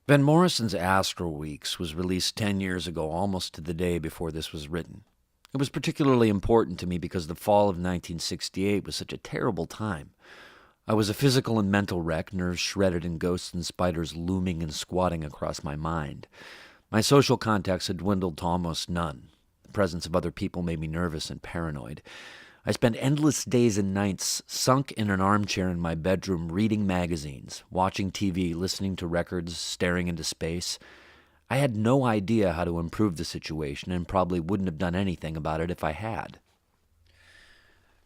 Van Morrison's Astral Weeks was released 10 years ago, almost to the day before this was written. It was particularly important to me because the fall of 1968 was such a terrible time. I was a physical and mental wreck, nerves shredded and ghosts and spiders looming and squatting across my mind. My social contacts had dwindled to almost none. The presence of other people made me nervous and paranoid. I spent endless days and nights sunk in an armchair in my bedroom, reading magazines, watching TV, listening to records, staring into space. I had no idea how to improve the situation and probably wouldn't have done anything about it if I had.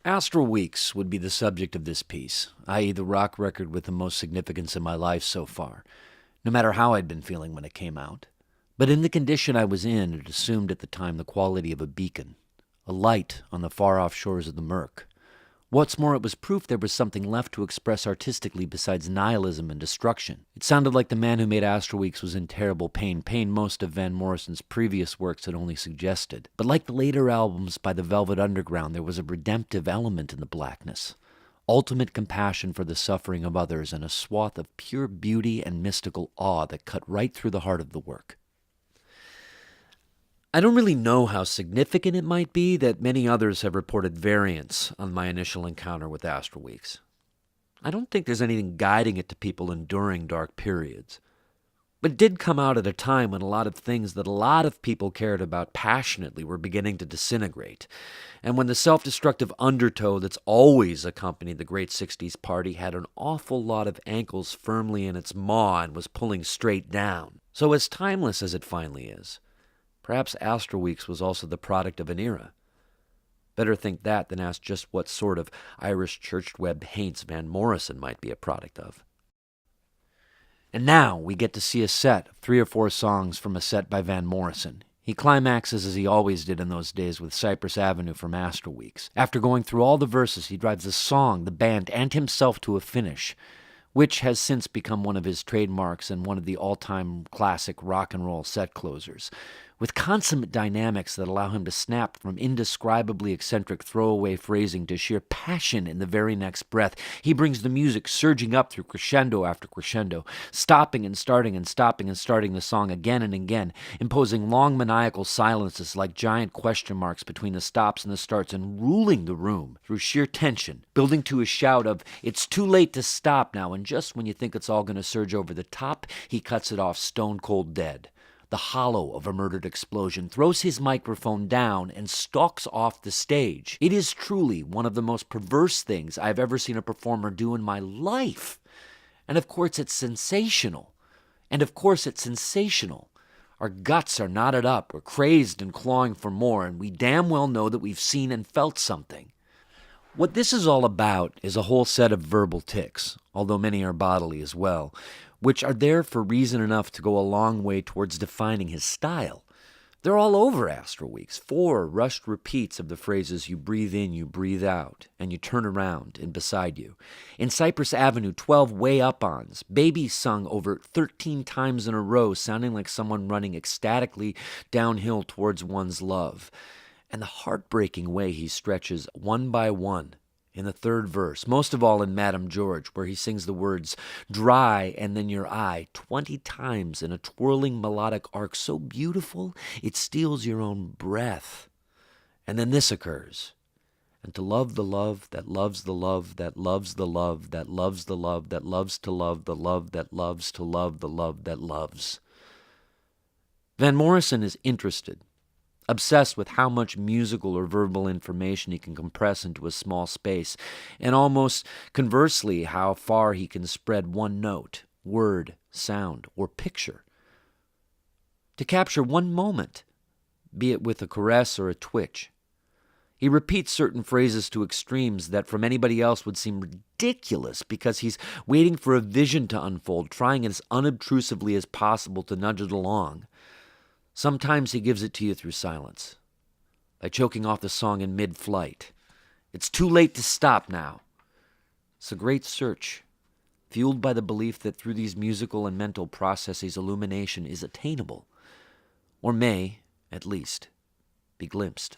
Astral Weeks would be the subject of this piece, i.e. the rock record with the most significance in my life so far, no matter how I'd been feeling when it came out. But in the condition I was in, it assumed at the time the quality of a beacon, a light on the far-off shores of the murk. What's more, it was proof there was something left to express artistically besides nihilism and destruction. It sounded like the man who made Astral Weeks was in terrible pain most of Van Morrison's previous works had only suggested. But like the later albums by the Velvet Underground, there was a redemptive element in the blackness. Ultimate compassion for the suffering of others and a swath of pure beauty and mystical awe that cut right through the heart of the work. I don't really know how significant it might be that many others have reported variants on my initial encounter with Astral Weeks. I don't think there's anything guiding it to people enduring dark periods. But it did come out at a time when a lot of things that a lot of people cared about passionately were beginning to disintegrate, and when the self-destructive undertow that's always accompanied the Great 60s party had an awful lot of ankles firmly in its maw and was pulling straight down. So as timeless as it finally is, perhaps Astral Weeks was also the product of an era. Better think that than ask just what sort of Irish church-web haints Van Morrison might be a product of. And now we get to see a set of 3 or 4 songs from a set by Van Morrison. He climaxes as he always did in those days with Cypress Avenue from Astral Weeks. After going through all the verses, he drives the song, the band, and himself to a finish, which has since become one of his trademarks and one of the all-time classic rock and roll set closers, with consummate dynamics that allow him to snap from indescribably eccentric throwaway phrasing to sheer passion in the very next breath. He brings the music surging up through crescendo after crescendo, stopping and starting and stopping and starting the song again and again, imposing long maniacal silences like giant question marks between the stops and the starts, and ruling the room through sheer tension, building to a shout of, "It's too late to stop now," and just when you think it's all going to surge over the top, he cuts it off stone cold dead. The hollow of a murdered explosion, throws his microphone down, and stalks off the stage. It is truly one of the most perverse things I've ever seen a performer do in my life. And of course it's sensational. Our guts are knotted up, we're crazed and clawing for more, and we damn well know that we've seen and felt something. What this is all about is a whole set of verbal tics, although many are bodily as well, which are there for reason enough to go a long way towards defining his style. They're all over Astral Weeks, 4 rushed repeats of the phrases "you breathe in, you breathe out," and "you turn around" and "beside you." In Cypress Avenue, 12 way up-ons, "Baby" sung over 13 times in a row, sounding like someone running ecstatically downhill towards one's love. And the heartbreaking way he stretches one by one in the 3rd verse, most of all in Madame George, where he sings the words "dry" and then "your eye" 20 times in a twirling melodic arc so beautiful it steals your own breath. And then this occurs. "And to love the love that loves the love that loves the love that loves the love that loves to love the love that loves to love the love that loves." Van Morrison is interested, obsessed with how much musical or verbal information he can compress into a small space, and almost conversely how far he can spread one note, word, sound, or picture to capture one moment, be it with a caress or a twitch. He repeats certain phrases to extremes that from anybody else would seem ridiculous because he's waiting for a vision to unfold, trying as unobtrusively as possible to nudge it along. Sometimes he gives it to you through silence, by choking off the song in mid-flight. "It's too late to stop now." It's a great search, fueled by the belief that through these musical and mental processes, illumination is attainable, or may, at least, be glimpsed.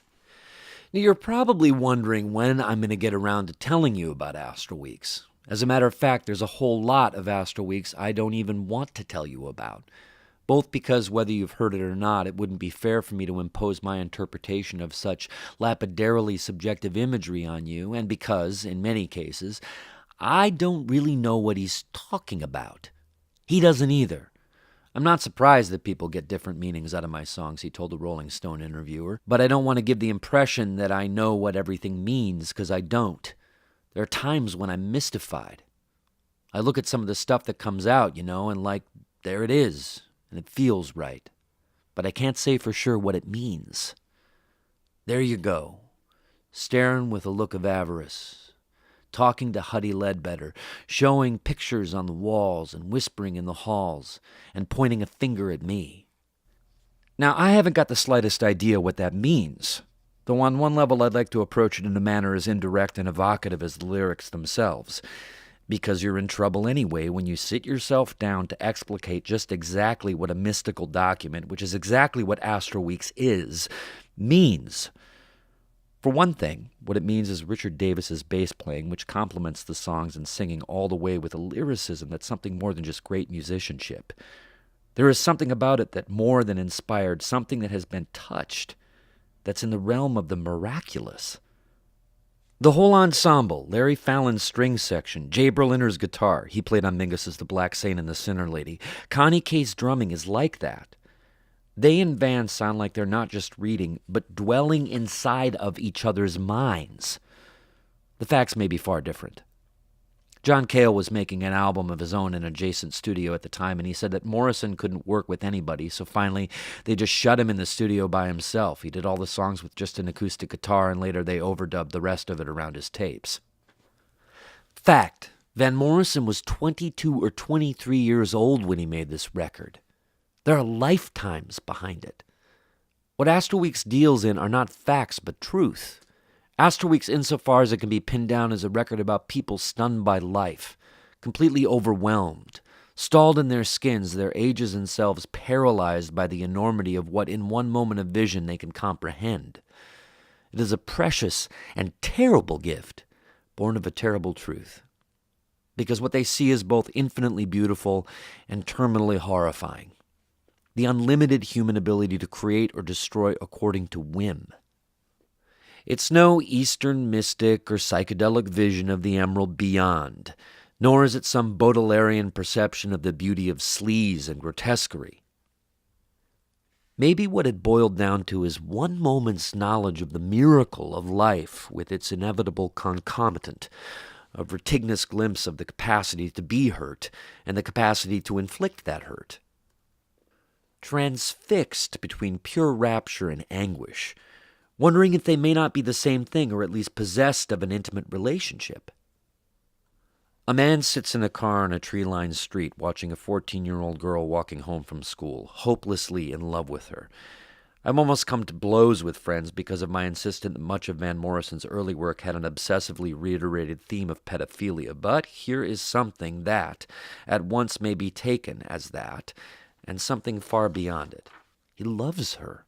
Now, you're probably wondering when I'm going to get around to telling you about Astral Weeks, As a matter of fact, there's a whole lot of Astral Weeks I don't even want to tell you about. Both because, whether you've heard it or not, it wouldn't be fair for me to impose my interpretation of such lapidarily subjective imagery on you, and because, in many cases, I don't really know what he's talking about. He doesn't either. I'm not surprised that people get different meanings out of my songs, he told a Rolling Stone interviewer, but I don't want to give the impression that I know what everything means, because I don't. There are times when I'm mystified. I look at some of the stuff that comes out, and there it is, and it feels right. But I can't say for sure what it means. There you go, staring with a look of avarice, talking to Huddy Ledbetter, showing pictures on the walls and whispering in the halls, and pointing a finger at me. Now, I haven't got the slightest idea what that means, though on one level I'd like to approach it in a manner as indirect and evocative as the lyrics themselves, because you're in trouble anyway when you sit yourself down to explicate just exactly what a mystical document, which is exactly what Astral Weeks is, means. For one thing, what it means is Richard Davis's bass playing, which complements the songs and singing all the way with a lyricism that's something more than just great musicianship. There is something about it that more than inspired, something that has been touched, that's in the realm of the miraculous. The whole ensemble, Larry Fallon's string section, Jay Berliner's guitar, he played on Mingus's The Black Saint and the Sinner Lady, Connie Kay's drumming is like that. They and Van sound like they're not just reading, but dwelling inside of each other's minds. The facts may be far different. John Cale was making an album of his own in an adjacent studio at the time, and he said that Morrison couldn't work with anybody, so finally they just shut him in the studio by himself. He did all the songs with just an acoustic guitar, and later they overdubbed the rest of it around his tapes. Fact, Van Morrison was 22 or 23 years old when he made this record. There are lifetimes behind it. What Astral Weeks deals in are not facts, but truth. Astral Weeks, insofar as it can be pinned down, as a record about people stunned by life, completely overwhelmed, stalled in their skins, their ages and selves paralyzed by the enormity of what in one moment of vision they can comprehend. It is a precious and terrible gift, born of a terrible truth. Because what they see is both infinitely beautiful and terminally horrifying. The unlimited human ability to create or destroy according to whim. It's no Eastern mystic or psychedelic vision of the emerald beyond, nor is it some Baudelairean perception of the beauty of sleaze and grotesquerie. Maybe what it boiled down to is one moment's knowledge of the miracle of life with its inevitable concomitant, a vertiginous glimpse of the capacity to be hurt and the capacity to inflict that hurt. Transfixed between pure rapture and anguish, wondering if they may not be the same thing, or at least possessed of an intimate relationship. A man sits in a car on a tree-lined street watching a 14-year-old girl walking home from school, hopelessly in love with her. I've almost come to blows with friends because of my insistence that much of Van Morrison's early work had an obsessively reiterated theme of pedophilia, but here is something that at once may be taken as that, and something far beyond it. He loves her.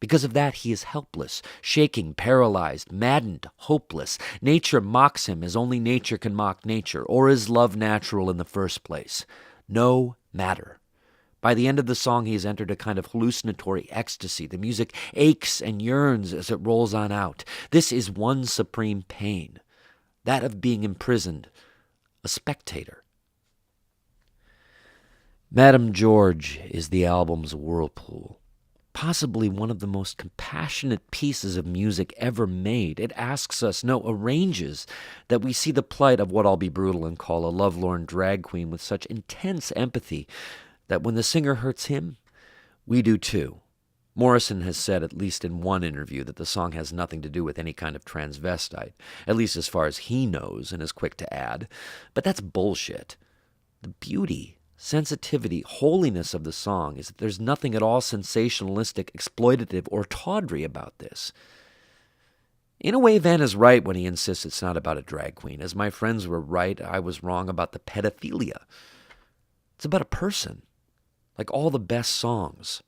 Because of that, he is helpless, shaking, paralyzed, maddened, hopeless. Nature mocks him as only nature can mock nature, or is love natural in the first place? No matter. By the end of the song, he has entered a kind of hallucinatory ecstasy. The music aches and yearns as it rolls on out. This is one supreme pain, that of being imprisoned, a spectator. Madame George is the album's whirlpool. Possibly one of the most compassionate pieces of music ever made. It asks us, no, arranges, that we see the plight of what I'll be brutal and call a lovelorn drag queen with such intense empathy that when the singer hurts him, we do too. Morrison has said, at least in one interview, that the song has nothing to do with any kind of transvestite, at least as far as he knows, and is quick to add. But that's bullshit. The beauty, sensitivity, holiness of the song is that there's nothing at all sensationalistic, exploitative, or tawdry about this. In a way, Van is right when he insists it's not about a drag queen. As my friends were right, I was wrong about the pedophilia. It's about a person, like all the best songs.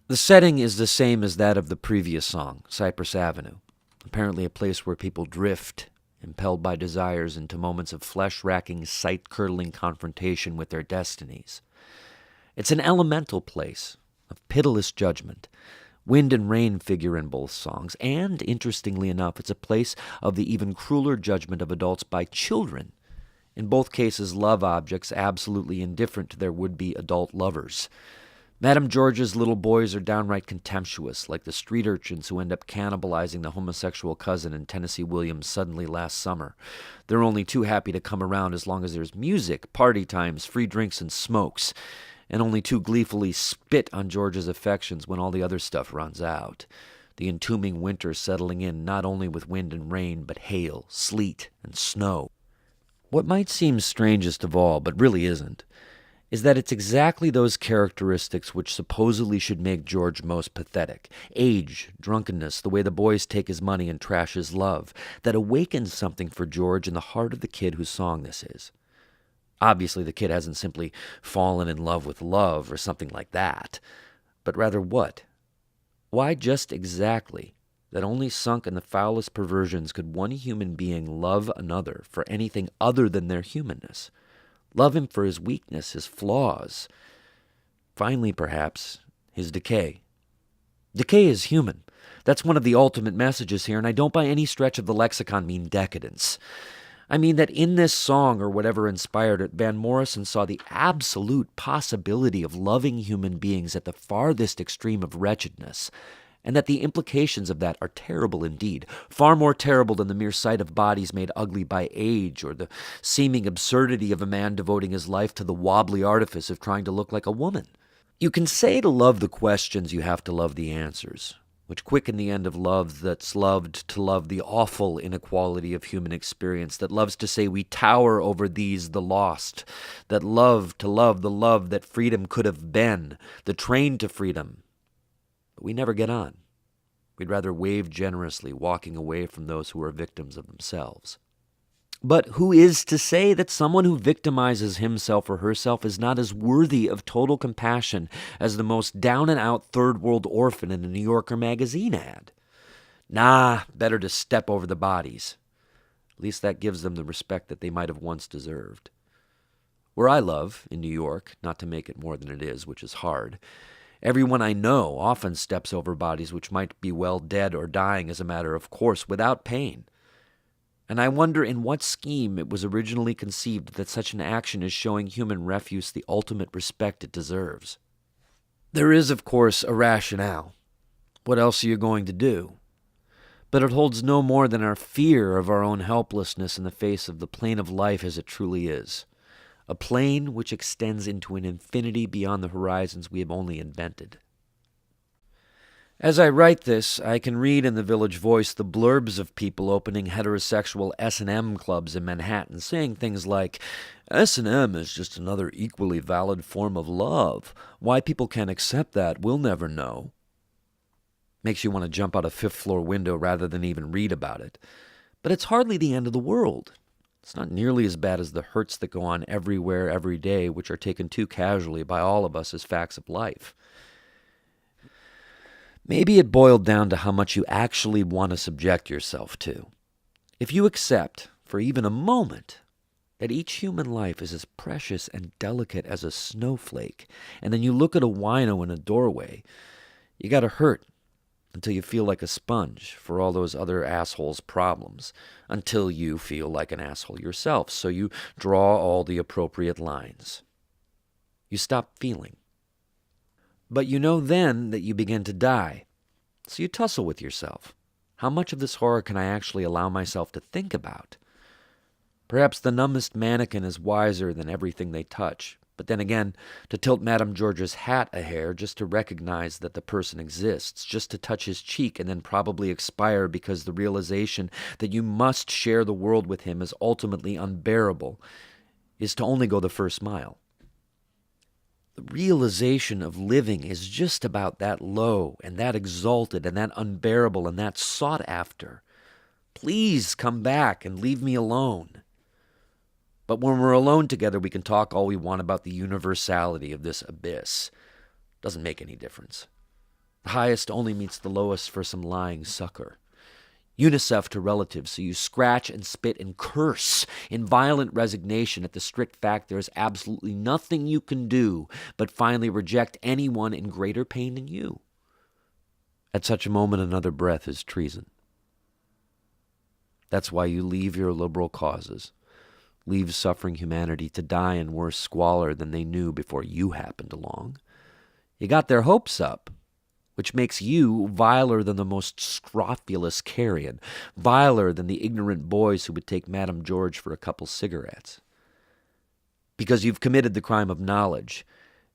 The setting is the same as that of the previous song, Cypress Avenue, apparently a place where people drift impelled by desires into moments of flesh-racking, sight-curdling confrontation with their destinies. It's an elemental place of pitiless judgment. Wind and rain figure in both songs, and, interestingly enough, it's a place of the even crueler judgment of adults by children. In both cases, love objects absolutely indifferent to their would-be adult lovers. Madame George's little boys are downright contemptuous, like the street urchins who end up cannibalizing the homosexual cousin in Tennessee Williams' Suddenly Last Summer. They're only too happy to come around as long as there's music, party times, free drinks, and smokes, and only too gleefully spit on George's affections when all the other stuff runs out. The entombing winter settling in not only with wind and rain, but hail, sleet, and snow. What might seem strangest of all, but really isn't, is that it's exactly those characteristics which supposedly should make George most pathetic. Age, drunkenness, the way the boys take his money and trash his love, that awakens something for George in the heart of the kid whose song this is. Obviously, the kid hasn't simply fallen in love with love or something like that, but rather what? Why just exactly that only sunk in the foulest perversions could one human being love another for anything other than their humanness? Love him for his weakness, his flaws. Finally, perhaps, his decay. Decay is human. That's one of the ultimate messages here, and I don't by any stretch of the lexicon mean decadence. I mean that in this song, or whatever inspired it, Van Morrison saw the absolute possibility of loving human beings at the farthest extreme of wretchedness, and that the implications of that are terrible indeed, far more terrible than the mere sight of bodies made ugly by age, or the seeming absurdity of a man devoting his life to the wobbly artifice of trying to look like a woman. You can say to love the questions, you have to love the answers, which quicken the end of love that's loved to love the awful inequality of human experience, that loves to say we tower over these, the lost, that love to love the love that freedom could have been, the train to freedom. But we never get on. We'd rather wave generously, walking away from those who are victims of themselves. But who is to say that someone who victimizes himself or herself is not as worthy of total compassion as the most down-and-out third-world orphan in a New Yorker magazine ad? Nah, better to step over the bodies. At least that gives them the respect that they might have once deserved. Where I love, in New York, not to make it more than it is, which is hard, everyone I know often steps over bodies which might be well dead or dying as a matter of course, without pain. And I wonder in what scheme it was originally conceived that such an action is showing human refuse the ultimate respect it deserves. There is, of course, a rationale. What else are you going to do? But it holds no more than our fear of our own helplessness in the face of the plane of life as it truly is. A plane which extends into an infinity beyond the horizons we have only invented. As I write this, I can read in the Village Voice the blurbs of people opening heterosexual S&M clubs in Manhattan, saying things like, S&M is just another equally valid form of love. Why people can't accept that, we'll never know. Makes you want to jump out a fifth-floor window rather than even read about it. But it's hardly the end of the world. It's not nearly as bad as the hurts that go on everywhere, every day, which are taken too casually by all of us as facts of life. Maybe it boiled down to how much you actually want to subject yourself to. If you accept, for even a moment, that each human life is as precious and delicate as a snowflake, and then you look at a wino in a doorway, you gotta hurt until you feel like a sponge for all those other assholes' problems, until you feel like an asshole yourself, so you draw all the appropriate lines. You stop feeling. But you know then that you begin to die, so you tussle with yourself. How much of this horror can I actually allow myself to think about? Perhaps the numbest mannequin is wiser than everything they touch, but then again, to tilt Madame George's hat a hair just to recognize that the person exists, just to touch his cheek and then probably expire because the realization that you must share the world with him is ultimately unbearable, is to only go the first mile. The realization of living is just about that low and that exalted and that unbearable and that sought after. Please come back and leave me alone. But when we're alone together, we can talk all we want about the universality of this abyss. Doesn't make any difference. The highest only meets the lowest for some lying succor. UNICEF to relatives, so you scratch and spit and curse in violent resignation at the strict fact there is absolutely nothing you can do but finally reject anyone in greater pain than you. At such a moment, another breath is treason. That's why you leave your liberal causes, leave suffering humanity to die in worse squalor than they knew before you happened along. You got their hopes up, which makes you viler than the most scrofulous carrion, viler than the ignorant boys who would take Madame George for a couple cigarettes. Because you've committed the crime of knowledge,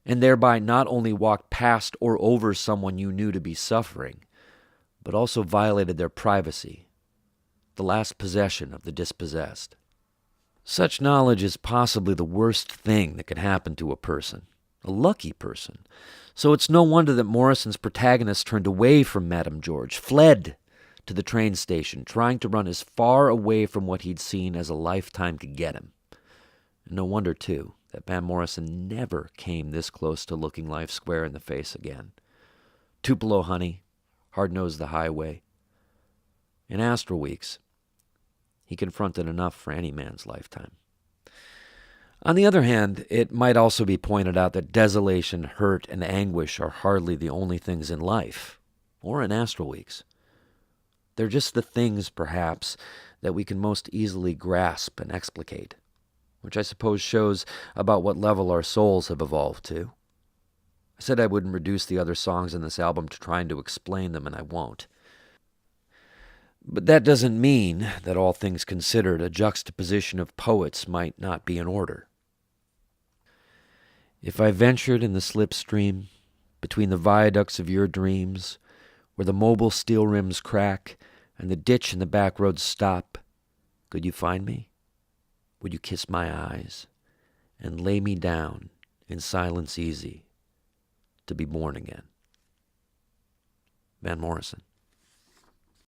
and thereby not only walked past or over someone you knew to be suffering, but also violated their privacy, the last possession of the dispossessed. Such knowledge is possibly the worst thing that could happen to a person, a lucky person. So it's no wonder that Morrison's protagonist turned away from Madame George, fled to the train station, trying to run as far away from what he'd seen as a lifetime could get him. And no wonder, too, that Van Morrison never came this close to looking life square in the face again. Tupelo, honey, hard-nosed the highway. In Astral Weeks, he confronted enough for any man's lifetime. On the other hand, it might also be pointed out that desolation, hurt, and anguish are hardly the only things in life, or in Astral Weeks. They're just the things, perhaps, that we can most easily grasp and explicate, which I suppose shows about what level our souls have evolved to. I said I wouldn't reduce the other songs in this album to trying to explain them, and I won't. But that doesn't mean that, all things considered, a juxtaposition of poets might not be in order. If I ventured in the slipstream, between the viaducts of your dreams, where the mobile steel rims crack and the ditch and the back roads stop, could you find me? Would you kiss my eyes and lay me down in silence easy to be born again? Van Morrison.